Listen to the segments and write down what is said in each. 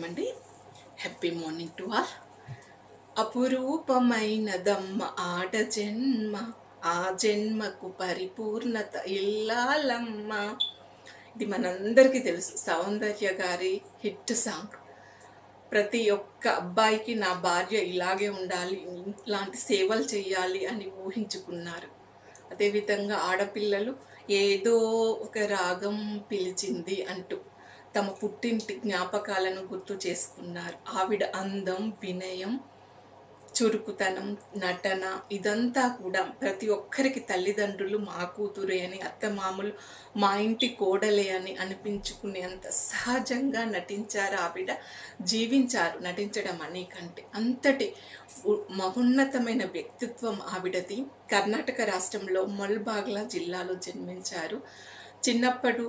నమస్కారం అండి. Happy morning to all. అపురూపమైనదమ్మ ఆడ జన్మ, ఆ జన్మకు పరిపూర్ణత ఇల్లాలమ్మ. ఇది మనందరికీ తెలుసు, సౌందర్య గారి హిట్ సాంగ్. ప్రతి ఒక్క అబ్బాయికి నా భార్య ఇలాగే ఉండాలి, ఇలాంటి సేవలు చేయాలి అని ఊహించుకున్నారు. అదేవిధంగా ఆడపిల్లలు ఏదో ఒక రాగం పిలిచింది అంటూ తమ పుట్టింటి జ్ఞాపకాలను గుర్తు చేసుకున్నారు. ఆవిడ అందం, వినయం, చురుకుతనం, నటన ఇదంతా కూడా ప్రతి ఒక్కరికి తల్లిదండ్రులు మా కూతురే అని, అత్తమామలు మా ఇంటి కోడలే అని అనిపించుకునేంత సహజంగా నటించారు. ఆవిడ జీవించారు నటించడం అనే కంటే. అంతటి మహోన్నతమైన వ్యక్తిత్వం ఆవిడది. కర్ణాటక రాష్ట్రంలో ముల్బాగ్లా జిల్లాలో జన్మించారు. చిన్నప్పుడు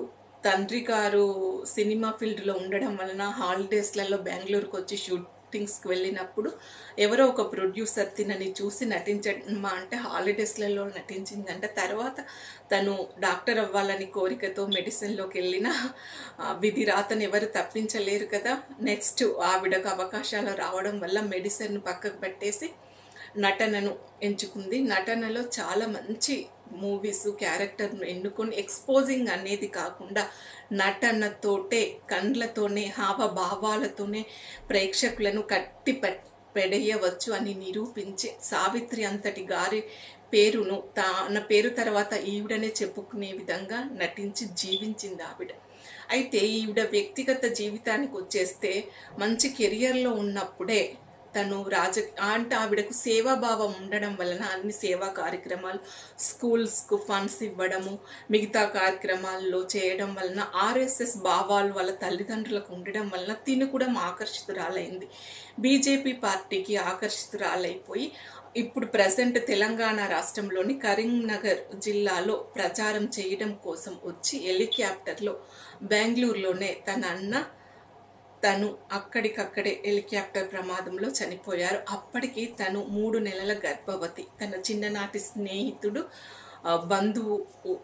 తండ్రి గారు సినిమా ఫీల్డ్లో ఉండడం వలన హాలిడేస్లలో బెంగళూరుకు వచ్చి షూటింగ్స్కి వెళ్ళినప్పుడు ఎవరో ఒక ప్రొడ్యూసర్ తినని చూసి నటించమ్మా అంటే హాలిడేస్లలో నటించిందంట. తర్వాత తను డాక్టర్ అవ్వాలని కోరికతో మెడిసిన్లోకి వెళ్ళిన విధి రాతను ఎవరు తప్పించలేరు కదా. నెక్స్ట్ ఆవిడకు అవకాశాలు రావడం వల్ల మెడిసిన్ పక్కకు పెట్టేసి నటనను ఎంచుకుంది. నటనలో చాలా మంచి మూవీస్ క్యారెక్టర్ను ఎన్నుకొని ఎక్స్పోజింగ్ అనేది కాకుండా నటనతోటే, కండ్లతోనే, హావభావాలతోనే ప్రేక్షకులను కట్టి పెడేయవచ్చు అని నిరూపించి సావిత్రి అంతటి గారి పేరును తన పేరు తర్వాత ఈవిడనే చెప్పుకునే విధంగా నటించి జీవించింది ఆవిడ. అయితే ఈవిడ వ్యక్తిగత జీవితానికి వచ్చేస్తే మంచి కెరియర్లో ఉన్నప్పుడే తను అంటే ఆవిడకు సేవాభావం ఉండడం వలన అన్ని సేవా కార్యక్రమాలు, స్కూల్స్కు ఫండ్స్ ఇవ్వడము, మిగతా కార్యక్రమాల్లో చేయడం వలన ఆర్ఎస్ఎస్ భావాలు వాళ్ళ తల్లిదండ్రులకు ఉండడం వలన తిను కూడా ఆకర్షితురాలైంది. బీజేపీ పార్టీకి ఆకర్షితురాలైపోయి ఇప్పుడు ప్రజెంట్ తెలంగాణ రాష్ట్రంలోని కరీంనగర్ జిల్లాలో ప్రచారం చేయడం కోసం వచ్చి హెలికాప్టర్లో బెంగళూరులోనే తను అక్కడికక్కడే హెలికాప్టర్ ప్రమాదంలో చనిపోయారు. అప్పటికి తను 3 నెలల గర్భవతి. తన చిన్ననాటి స్నేహితుడు బంధువు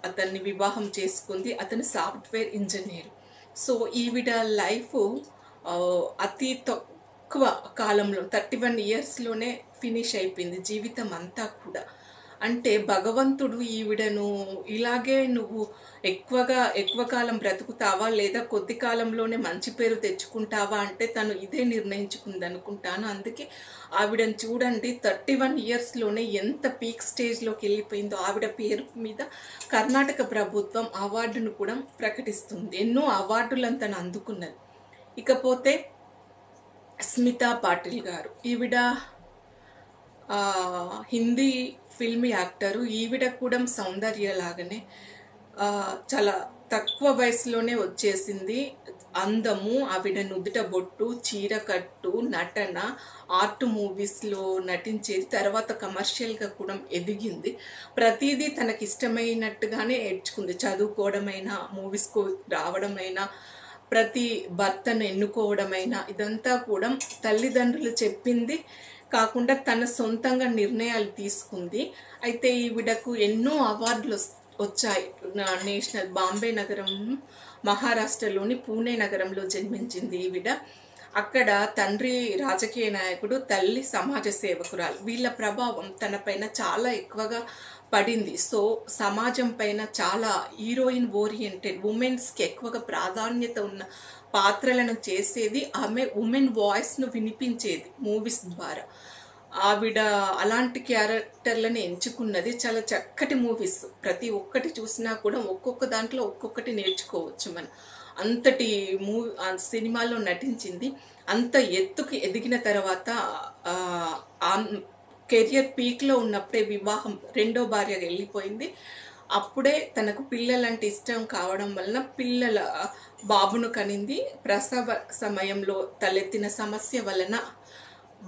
అతన్ని వివాహం చేసుకుంది. అతను సాఫ్ట్వేర్ ఇంజనీర్. సో ఈవిడ లైఫ్ అతి తక్కువ కాలంలో 31 ఇయర్స్లోనే ఫినిష్ అయిపోయింది జీవితం అంతా కూడా. అంటే భగవంతుడు ఈవిడను ఇలాగే నువ్వు ఎక్కువ కాలం బ్రతుకుతావా లేదా కొద్ది కాలంలోనే మంచి పేరు తెచ్చుకుంటావా అంటే తను ఇదే నిర్ణయించుకుంది అనుకుంటాను. అందుకే ఆవిడని చూడండి, 31 ఇయర్స్లోనే ఎంత పీక్ స్టేజ్లోకి వెళ్ళిపోయిందో. ఆవిడ పేరు మీద కర్ణాటక ప్రభుత్వం అవార్డును కూడా ప్రకటిస్తుంది. ఎన్నో అవార్డులను తను అందుకున్నది. ఇకపోతే స్మితా పాటిల్ గారు, ఈవిడ హిందీ ఫిల్మ్ యాక్టరు. ఈవిడ కూడా సౌందర్య లాగానే చాలా తక్కువ వయసులోనే వచ్చేసింది అందము. ఆవిడ నుదుట బొట్టు, చీర కట్టు, నటన, ఆర్ట్ మూవీస్లో నటించేది. తర్వాత కమర్షియల్గా కూడా ఎదిగింది. ప్రతిదీ తనకి ఇష్టమైనట్టుగానే నేర్చుకుంది. చదువుకోవడమైనా, మూవీస్కు రావడమైనా, ప్రతి భర్తను ఎన్నుకోవడమైనా ఇదంతా కూడా తల్లిదండ్రులు చెప్పింది కాకుండా తన సొంతంగా నిర్ణయాలు తీసుకుంది. అయితే ఈవిడకు ఎన్నో అవార్డులు వచ్చాయి. నేషనల్ బాంబే నగరం, మహారాష్ట్రలోని పూణే నగరంలో జన్మించింది ఈవిడ. అక్కడ తండ్రి రాజకీయ నాయకుడు, తల్లి సమాజ సేవకురాలు. వీళ్ళ ప్రభావం తనపైన చాలా ఎక్కువగా పడింది. సో సమాజం పైన చాలా హీరోయిన్ ఓరియంటెడ్, ఉమెన్స్కి ఎక్కువగా ప్రాధాన్యత ఉన్న పాత్రలను చేసేది. ఆమె ఉమెన్ వాయిస్ను వినిపించేది మూవీస్ ద్వారా. ఆవిడ అలాంటి క్యారెక్టర్లను ఎంచుకున్నది. చాలా చక్కటి మూవీస్, ప్రతి ఒక్కటి చూసినా కూడా ఒక్కొక్క దాంట్లో ఒక్కొక్కటి నేర్చుకోవచ్చు మనం. అంతటి సినిమాలో నటించింది. అంత ఎత్తుకు ఎదిగిన తర్వాత కెరియర్ పీక్లో ఉన్నప్పుడే వివాహం, రెండో భార్యగా వెళ్ళిపోయింది. అప్పుడే తనకు పిల్లలంటే ఇష్టం కావడం వలన బాబును కనింది. ప్రసవ సమయంలో తలెత్తిన సమస్య వలన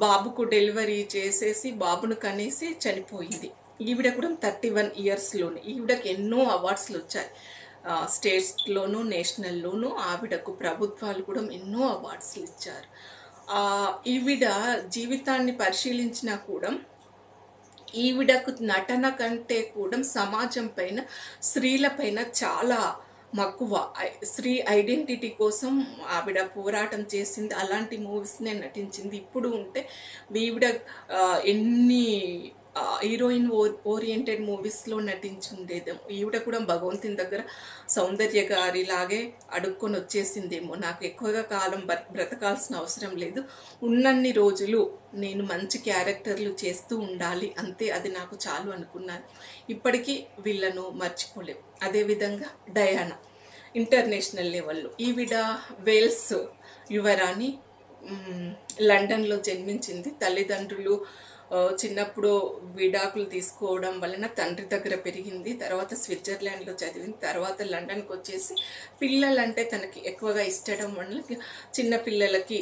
బాబుకు డెలివరీ చేసేసి బాబును కనేసి చనిపోయింది. ఈవిడ కూడా 31 ఇయర్స్లోనే. ఈవిడకి ఎన్నో అవార్డ్స్లు వచ్చాయి, స్టేట్స్లోనూ నేషనల్లోనూ. ఆవిడకు ప్రభుత్వాలు కూడా ఎన్నో అవార్డ్స్లు ఇచ్చారు. ఈవిడ జీవితాన్ని పరిశీలించినా కూడా ఈవిడకు నటన కంటే కూడా సమాజం పైన, స్త్రీల పైన చాలా మక్కువ, స్త్రీ ఐడెంటిటీ కోసం ఆవిడ పోరాటం చేసింది. అలాంటి మూవీస్నే నటించింది. ఇప్పుడు ఉంటే ఈవిడ ఎన్ని హీరోయిన్ ఓరియంటెడ్ మూవీస్లో నటించుండేదేమో. ఈవిడ కూడా భగవంతుని దగ్గర సౌందర్య గారి లాగే అడుక్కొని వచ్చేసిందేమో. నాకు ఎక్కువగా కాలం బ్రతకాల్సిన అవసరం లేదు, ఉన్నన్ని రోజులు నేను మంచి క్యారెక్టర్లు చేస్తూ ఉండాలి అంతే, అది నాకు చాలు అనుకున్నాను. ఇప్పటికీ వీళ్ళను మర్చిపోలేం. అదేవిధంగా డయానా ఇంటర్నేషనల్ లెవెల్లో. ఈవిడ వేల్స్ యువరాణి, లండన్లో జన్మించింది. తల్లిదండ్రులు చిన్నప్పుడు విడాకులు తీసుకోవడం వలన తండ్రి దగ్గర పెరిగింది. తర్వాత స్విట్జర్లాండ్లో చదివింది. తర్వాత లండన్కి వచ్చేసి పిల్లలంటే తనకి ఎక్కువగా ఇష్టం వల్ల చిన్న పిల్లలకి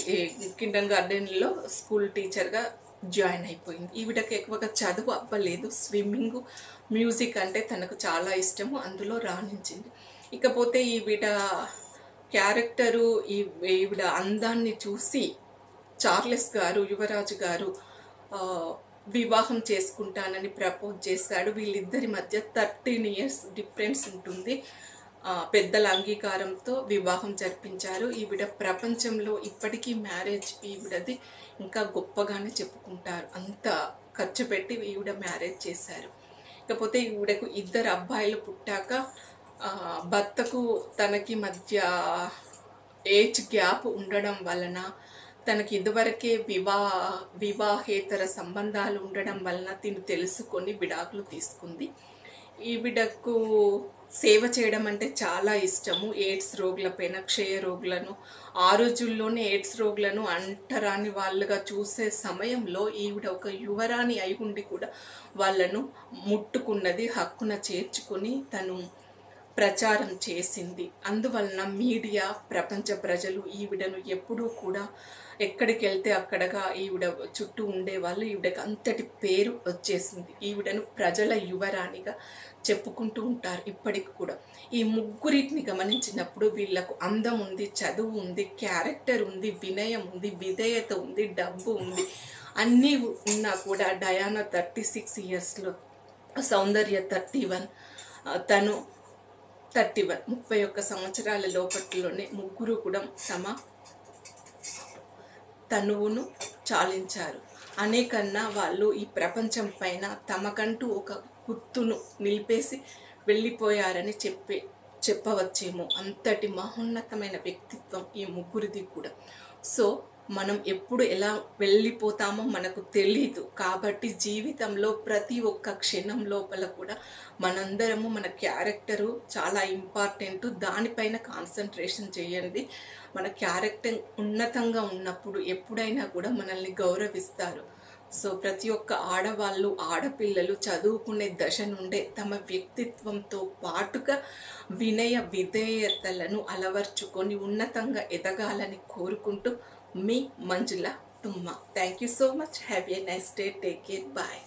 కిండర్ గార్డెన్లో స్కూల్ టీచర్గా జాయిన్ అయిపోయింది. ఈవిడకి ఎక్కువగా చదువు అవ్వలేదు. స్విమ్మింగ్, మ్యూజిక్ అంటే తనకు చాలా ఇష్టము, అందులో రాణించింది. ఇకపోతే ఈవిడ క్యారెక్టరు, ఈవిడ అందాన్ని చూసి చార్లెస్ గారు, యువరాజు గారు వివాహం చేసుకుంటానని ప్రపోజ్ చేశాడు. వీళ్ళిద్దరి మధ్య 13 years డిఫరెన్స్ ఉంటుంది. పెద్దల అంగీకారంతో వివాహం జరిపించారు. ఈవిడ ప్రపంచంలో ఇప్పటికీ మ్యారేజ్ ఈవిడది ఇంకా గొప్పగానే చెప్పుకుంటారు. అంత ఖర్చు పెట్టి ఈవిడ మ్యారేజ్ చేశారు. ఇకపోతే ఈవిడకు 2 అబ్బాయిలు పుట్టాక భర్తకు తనకి మధ్య ఏజ్ గ్యాప్ ఉండడం వలన, తనకి ఇదివరకే వివాహేతర సంబంధాలు ఉండడం వలన తిను తెలుసుకొని విడాకులు తీసుకుంది. ఈవిడకు సేవ చేయడం అంటే చాలా ఇష్టము. ఎయిడ్స్ రోగులపైన, క్షయ రోగులను, ఆ రోజుల్లోనే ఎయిడ్స్ రోగులను అంటరాని వాళ్ళుగా చూసే సమయంలో ఈవిడ ఒక యువరాణి అయి ఉండి కూడా వాళ్ళను ముట్టుకున్నది, హక్కున చేర్చుకొని తను ప్రచారం చేసింది. అందువలన మీడియా, ప్రపంచ ప్రజలు ఈవిడను ఎప్పుడూ కూడా ఎక్కడికి వెళ్తే అక్కడగా ఈవిడ చుట్టూ ఉండేవాళ్ళు. ఈవిడకి అంతటి పేరు వచ్చేసింది. ఈవిడను ప్రజల యువరాణిగా చెప్పుకుంటూ ఉంటారు ఇప్పటికి కూడా. ఈ ముగ్గురిని గమనించినప్పుడు వీళ్ళకు అందం ఉంది, చదువు ఉంది, క్యారెక్టర్ ఉంది, వినయం ఉంది, విధేయత ఉంది, డబ్బు ఉంది, అన్నీ ఉన్నా కూడా డయానా 36 yearsలో, సౌందర్య 31, తను 31, 31 సంవత్సరాల లోపట్లోనే ముగ్గురు కూడా తమ తనువును చాలించారు. అనేకన్నా వాళ్ళు ఈ ప్రపంచం పైన తమకంటూ ఒక గుర్తును నిలిపేసి వెళ్ళిపోయారని చెప్పవచ్చేమో. అంతటి మహోన్నతమైన వ్యక్తిత్వం ఈ ముగ్గురిది కూడా. సో మనం ఎప్పుడు ఎలా వెళ్ళిపోతామో మనకు తెలీదు. కాబట్టి జీవితంలో ప్రతి ఒక్క క్షణం లోపల కూడా మనందరము మన క్యారెక్టరు చాలా ఇంపార్టెంట్. దానిపైన కాన్సన్ట్రేషన్ చేయండి. మన క్యారెక్టర్ ఉన్నతంగా ఉన్నప్పుడు ఎప్పుడైనా కూడా మనల్ని గౌరవిస్తారు. సో ప్రతి ఒక్క ఆడవాళ్ళు, ఆడపిల్లలు చదువుకునే దశ నుండే తమ వ్యక్తిత్వంతో పాటుగా వినయ విధేయతలను అలవర్చుకొని ఉన్నతంగా ఎదగాలని కోరుకుంటూ మీ Manjula Tumma. Thank you so much. Have a nice day. Take care. Bye.